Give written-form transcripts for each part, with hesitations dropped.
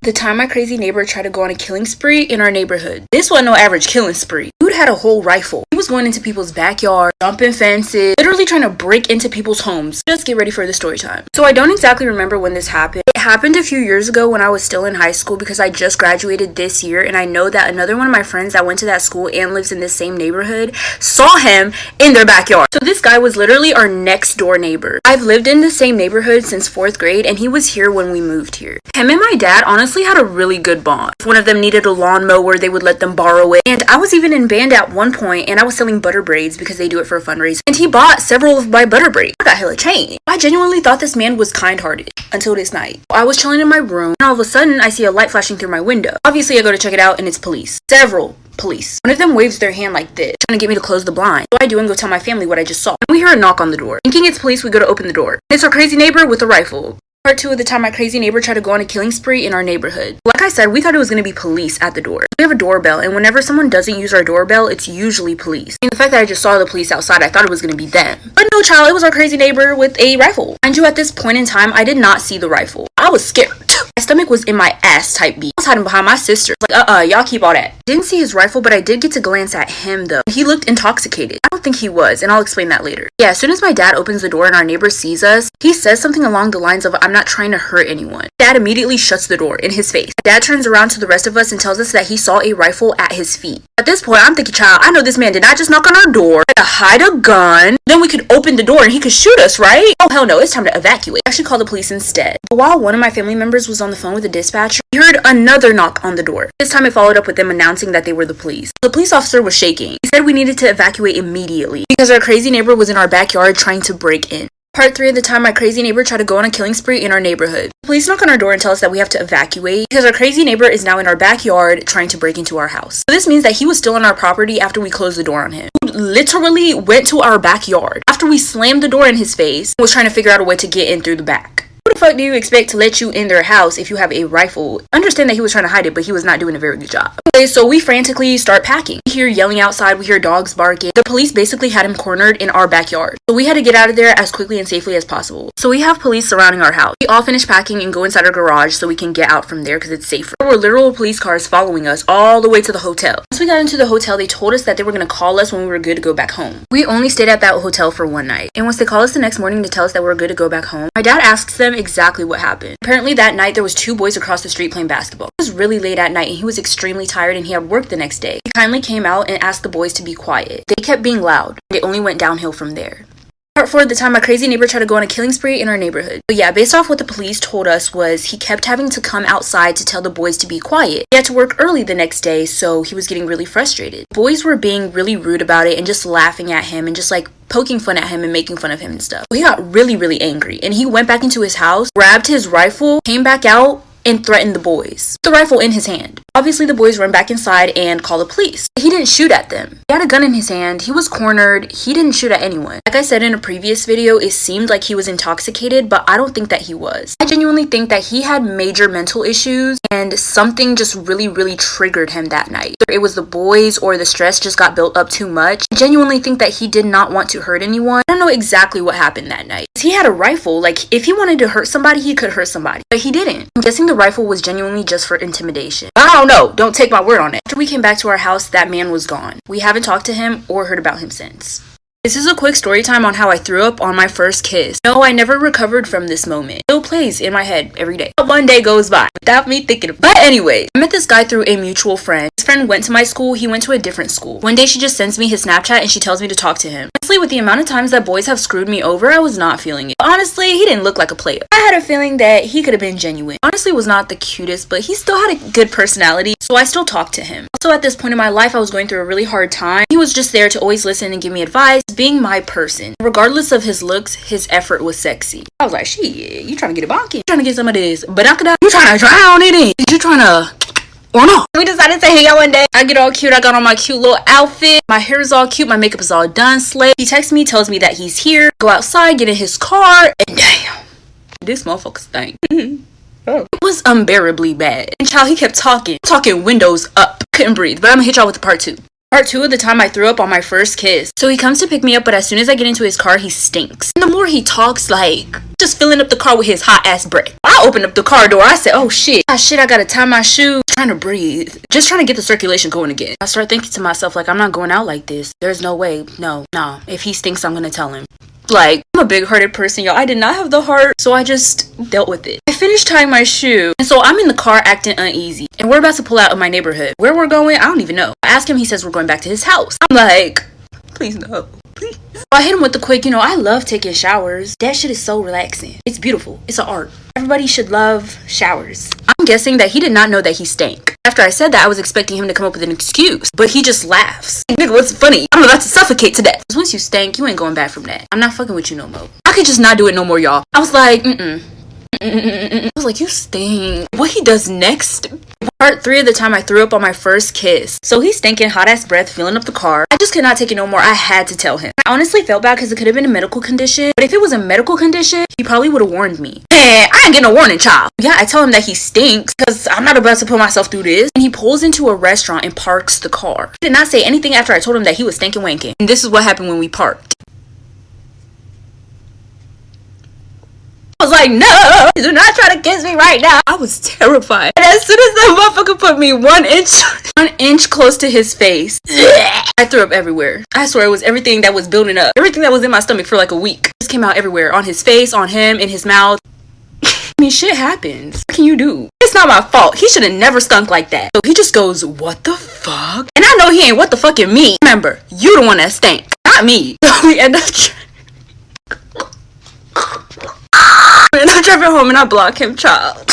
The time my crazy neighbor tried to go on a killing spree in our neighborhood. This wasn't no average killing spree. Dude had a whole rifle. He was going into people's backyard, jumping fences, literally trying to break into people's homes. Just get ready for the story time. So I don't exactly remember when this happened. It happened a few years ago when I was still in high school because I just graduated this year, and I know that another one of my friends that went to that school and lives in this same neighborhood saw him in their backyard. So this guy was literally our next door neighbor. I've lived in the same neighborhood since 4th grade, and he was here when we moved here. Him and my dad honestly had a really good bond. If one of them needed a lawnmower, they would let them borrow it. And I was even in band at one point, and I was selling butter braids because they do it for a fundraiser. And he bought several of my butter braids. I got hella changed. I genuinely thought this man was kind-hearted until this night. I was chilling in my room, and all of a sudden, I see a light flashing through my window. Obviously, I go to check it out, and it's police. Several police. One of them waves their hand like this, trying to get me to close the blind. So I do and go tell my family what I just saw. And we hear a knock on the door. Thinking it's police, we go to open the door. It's our crazy neighbor with a rifle. Part 2 of the time my crazy neighbor tried to go on a killing spree in our neighborhood. Like I said, we thought it was going to be police at the door. We have a doorbell, and whenever someone doesn't use our doorbell, it's usually police. And the fact that I just saw the police outside, I thought it was going to be them. But no, child, it was our crazy neighbor with a rifle. Mind you, at this point in time, I did not see the rifle. I was scared. My stomach was in my ass type beat. I was hiding behind my sister. Like, y'all keep all that. Didn't see his rifle, but I did get to glance at him though. He looked intoxicated. I don't think he was, and I'll explain that later. Yeah, as soon as my dad opens the door and our neighbor sees us, he says something along the lines of, "I'm not trying to hurt anyone." Dad immediately shuts the door in his face. Dad turns around to the rest of us and tells us that he saw a rifle at his feet. At this point, I'm thinking, child, I know this man did not just knock on our door to hide a gun. Then we could open the door and he could shoot us, right? Oh, hell no, it's time to evacuate. I actually called the police instead. But while one of my family members was on the phone with the dispatcher, we heard another knock on the door. This time it followed up with them announcing that they were the police. The police officer was shaking. He said we needed to evacuate immediately because our crazy neighbor was in our backyard trying to break in. Part 3 of the time my crazy neighbor tried to go on a killing spree in our neighborhood. The police knock on our door and tell us that we have to evacuate because our crazy neighbor is now in our backyard trying to break into our house. So this means that he was still on our property after we closed the door on him. He literally went to our backyard after we slammed the door in his face and was trying to figure out a way to get in through the back. Who the fuck do you expect to let you in their house if you have a rifle? Understand that he was trying to hide it, but he was not doing a very good job. Okay, so we frantically start packing. We hear yelling outside, we hear dogs barking. The police basically had him cornered in our backyard. So we had to get out of there as quickly and safely as possible. So we have police surrounding our house. We all finish packing and go inside our garage so we can get out from there because it's safer. There were literal police cars following us all the way to the hotel. Once we got into the hotel, they told us that they were going to call us when we were good to go back home. We only stayed at that hotel for one night. And once they call us the next morning to tell us that we're good to go back home, my dad asks them exactly what happened. Apparently that night there was 2 boys across the street playing basketball. It was really late at night and he was extremely tired and he had work the next day. He kindly came out and asked the boys to be quiet. They kept being loud and it only went downhill from there. Part 4 of the time my crazy neighbor tried to go on a killing spree in our neighborhood. But yeah, based off what the police told us was he kept having to come outside to tell the boys to be quiet. He had to work early the next day, so he was getting really frustrated. The boys were being really rude about it and just laughing at him and just like poking fun at him and making fun of him and stuff. So he got really angry and he went back into his house, grabbed his rifle, came back out, and threatened the boys. The rifle in his hand. Obviously, the boys run back inside and call the police. He didn't shoot at them. He had a gun in his hand. He was cornered. He didn't shoot at anyone. Like I said in a previous video, it seemed like he was intoxicated, but I don't think that he was. I genuinely think that he had major mental issues and something just really triggered him that night. Whether it was the boys or the stress just got built up too much. I genuinely think that he did not want to hurt anyone. I don't know exactly what happened that night. He had a rifle. Like, if he wanted to hurt somebody, he could hurt somebody. But he didn't. I'm guessing the rifle was genuinely just for intimidation. I don't know. Don't take my word on it. After we came back to our house, that man was gone. We haven't talked to him or heard about him since. This is a quick story time on how I threw up on my first kiss. No, I never recovered from this moment. It still plays in my head every day. But one day goes by without me thinking of it. But anyway, I met this guy through a mutual friend. His friend went to my school. He went to a different school. One day she just sends me his Snapchat and she tells me to talk to him. Honestly, with the amount of times that boys have screwed me over, I was not feeling it. Honestly, he didn't look like a player. I had a feeling that he could have been genuine. Honestly, was not the cutest, but he still had a good personality, so I still talked to him. Also, at this point in my life, I was going through a really hard time. He was just there to always listen and give me advice, being my person. Regardless of his looks, his effort was sexy. I was like, shit, you trying to get a bonky? You trying to get some of this banana? You trying to drown in it? You trying to... or no? We decided to hang out one day. I get all cute. I got on my cute little outfit. My hair is all cute. My makeup is all done. Slay. He texts me, tells me that he's here. Go outside, get in his car, and damn, this motherfucker stank. Oh. It was unbearably bad. And child, he kept talking windows up. Couldn't breathe. But I'm gonna hit y'all with the part 2. Part 2 of the time I threw up on my first kiss. So he comes to pick me up, but as soon as I get into his car, he stinks. And the more he talks, like, just filling up the car with his hot ass breath. I opened up the car door. I said, oh shit, I gotta tie my shoes. Trying to breathe, just trying to get the circulation going again. I start thinking to myself, like, I'm not going out like this. There's no way. No. If he stinks, I'm gonna tell him. Like, I'm a big-hearted person, y'all. I did not have the heart, so I just dealt with it. I finished tying my shoe, and so I'm in the car acting uneasy, and we're about to pull out of my neighborhood. Where we're going, I don't even know. I ask him, he says we're going back to his house. I'm like, please no. Please. I hit him with the quick, I love taking showers. That shit is so relaxing. It's beautiful. It's an art. Everybody should love showers. I'm guessing that he did not know that he stank. After I said that, I was expecting him to come up with an excuse, but he just laughs. Nigga, what's funny? I'm about to suffocate to death. Once you stank, you ain't going back from that. I'm not fucking with you no more. I could just not do it no more, y'all. I was like, I was like, you stink. What he does next? Part 3 of the time I threw up on my first kiss. So he's stinking hot ass breath, filling up the car. I just could not take it no more. I had to tell him. I honestly felt bad because it could have been a medical condition. But if it was a medical condition, he probably would have warned me. Man, I ain't getting a warning, child. Yeah, I tell him that he stinks because I'm not about to put myself through this. And he pulls into a restaurant and parks the car. He did not say anything after I told him that he was stinking wanking. And this is what happened when we parked. I was like, no, do not try to kiss me right now. I was terrified. And as soon as that motherfucker put me 1 inch close to his face, I threw up everywhere. I swear it was everything that was building up. Everything that was in my stomach for like a week. It just came out everywhere. On his face, on him, in his mouth. I mean, shit happens. What can you do? It's not my fault. He should have never stunk like that. So he just goes, what the fuck? And I know he ain't what the fuck in me. Remember, you the one that stank, not me. So we end up and I drive home and I block him, child.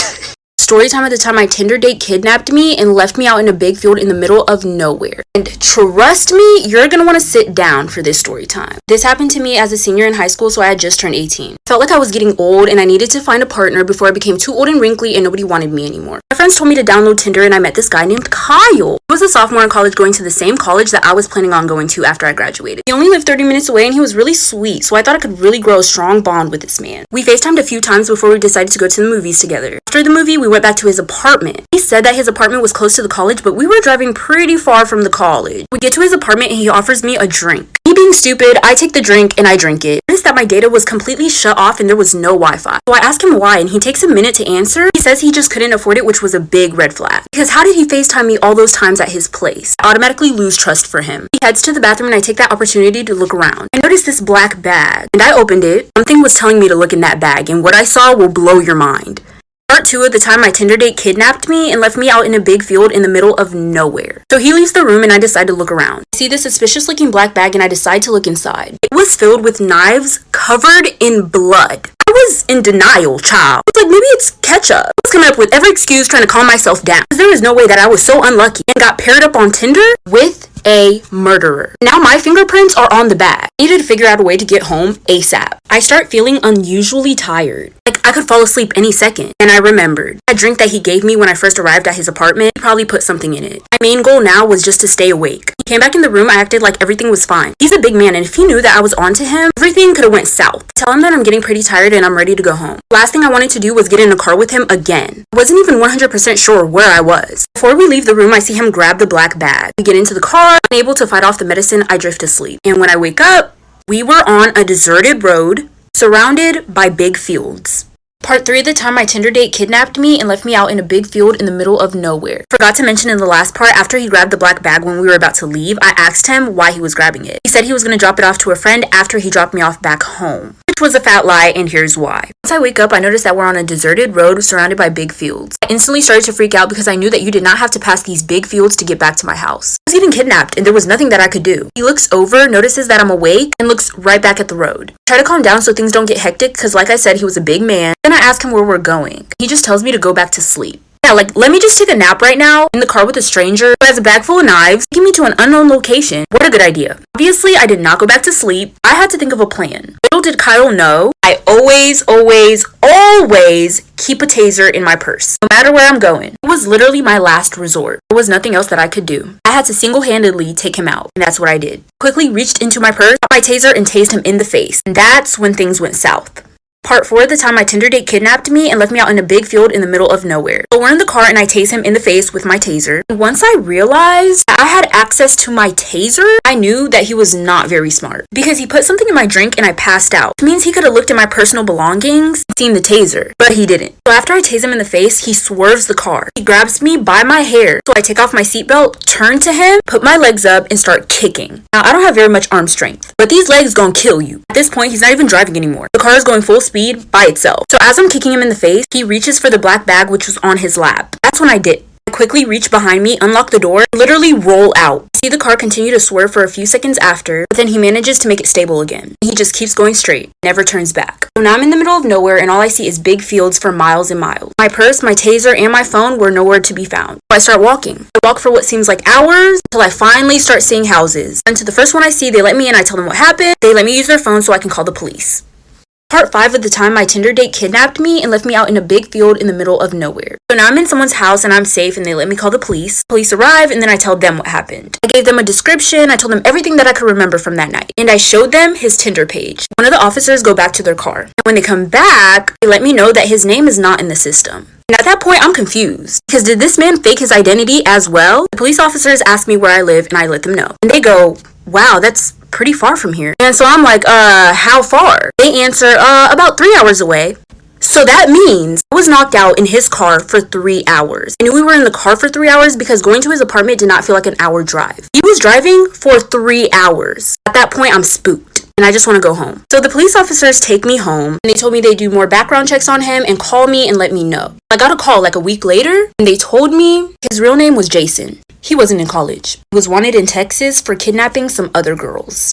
Story time at the time my Tinder date kidnapped me and left me out in a big field in the middle of nowhere. And trust me, you're gonna want to sit down for this story time. This happened to me as a senior in high school, so I had just turned 18. Felt like I was getting old and I needed to find a partner before I became too old and wrinkly and nobody wanted me anymore. My friends told me to download Tinder and I met this guy named Kyle. He was a sophomore in college going to the same college that I was planning on going to after I graduated. He only lived 30 minutes away and he was really sweet, so I thought I could really grow a strong bond with this man. We FaceTimed a few times before we decided to go to the movies together. After the movie, we went back to his apartment. He said that his apartment was close to the college, but we were driving pretty far from the college. We get to his apartment and he offers me a drink. Me being stupid, I take the drink and I drink it. I noticed that my data was completely shut off and there was no Wi-Fi. So I ask him why and he takes a minute to answer. He says he just couldn't afford it, which was a big red flag. Because how did he FaceTime me all those times at his place? I automatically lose trust for him. He heads to the bathroom and I take that opportunity to look around. I noticed this black bag and I opened it. Something was telling me to look in that bag and what I saw will blow your mind. Part 2 of the time my Tinder date kidnapped me and left me out in a big field in the middle of nowhere. So he leaves the room and I decide to look around. I see this suspicious looking black bag and I decide to look inside. It was filled with knives covered in blood. I was in denial, child. I was like, maybe it's ketchup. I was coming up with every excuse trying to calm myself down. Because there was no way that I was so unlucky and got paired up on Tinder with a murderer. Now my fingerprints are on the bag. I needed to figure out a way to get home ASAP. I start feeling unusually tired. Like I could fall asleep any second. And I remembered. That drink that he gave me when I first arrived at his apartment, he probably put something in it. My main goal now was just to stay awake. He came back in the room, I acted like everything was fine. He's a big man and if he knew that I was onto him, everything could have went south. Tell him that I'm getting pretty tired and I'm ready to go home. Last thing I wanted to do was get in a car with him again. I wasn't even 100% sure where I was. Before we leave the room, I see him grab the black bag. We get into the car. Unable to fight off the medicine, I drift asleep. And when I wake up, we were on a deserted road surrounded by big fields. Part 3 of the time my Tinder date kidnapped me and left me out in a big field in the middle of nowhere. Forgot to mention in the last part, after he grabbed the black bag when we were about to leave, I asked him why he was grabbing it. He said he was going to drop it off to a friend after he dropped me off back home. Which was a fat lie, and here's why. Once I wake up, I noticed that we're on a deserted road surrounded by big fields. I instantly started to freak out because I knew that you did not have to pass these big fields to get back to my house. I was getting kidnapped and there was nothing that I could do. He looks over, notices that I'm awake, and looks right back at the road. I try to calm down so things don't get hectic because like I said, he was a big man. Then I ask him where we're going. He just tells me to go back to sleep. Yeah, like, let me just take a nap right now in the car with a stranger who has a bag full of knives, taking me to an unknown location. What a good idea. Obviously, I did not go back to sleep. I had to think of a plan. Little did Kyle know, I always keep a taser in my purse, no matter where I'm going. It was literally my last resort. There was nothing else that I could do. I had to single-handedly take him out, and that's what I did. Quickly reached into my purse, got my taser, and tased him in the face. And that's when things went south. Part 4 of the time my Tinder date kidnapped me and left me out in a big field in the middle of nowhere. So we're in the car and I tase him in the face with my taser. And once I realized that I had access to my taser, I knew that he was not very smart. Because he put something in my drink and I passed out. Which means he could have looked at my personal belongings and seen the taser. But he didn't. So after I tase him in the face, he swerves the car. He grabs me by my hair. So I take off my seatbelt, turn to him, put my legs up, and start kicking. Now I don't have very much arm strength. But these legs gonna kill you. At this point, he's not even driving anymore. The car is going full speed by itself. So as I'm kicking him in the face, he reaches for the black bag which was on his lap. That's when I did. I quickly reach behind me, unlock the door, and literally roll out. I see the car continue to swerve for a few seconds after, but then he manages to make it stable again. He just keeps going straight, never turns back. So now I'm in the middle of nowhere and all I see is big fields for miles and miles. My purse, my taser, and my phone were nowhere to be found. So I start walking. I walk for what seems like hours until I finally start seeing houses. And to the first one I see, they let me in, I tell them what happened. They let me use their phone so I can call the police. Part 5 of the time my Tinder date kidnapped me and left me out in a big field in the middle of nowhere. So now I'm in someone's house and I'm safe and they let me call the police. Police arrive and then I tell them what happened. I gave them a description, I told them everything that I could remember from that night. And I showed them his Tinder page. One of the officers go back to their car. And when they come back, they let me know that his name is not in the system. And at that point, I'm confused. Because did this man fake his identity as well? The police officers ask me where I live and I let them know. And they go, wow, that's pretty far from here. And so I'm like, how far? They answer, about 3 hours away. So that means I was knocked out in his car for 3 hours. I knew we were in the car for 3 hours because going to his apartment did not feel like an hour drive. He was driving for 3 hours. At that point, I'm spooked. And I just want to go home. So the police officers take me home and they told me they'd do more background checks on him and call me and let me know. I got a call like a week later and they told me his real name was Jason. He wasn't in college. He was wanted in Texas for kidnapping some other girls.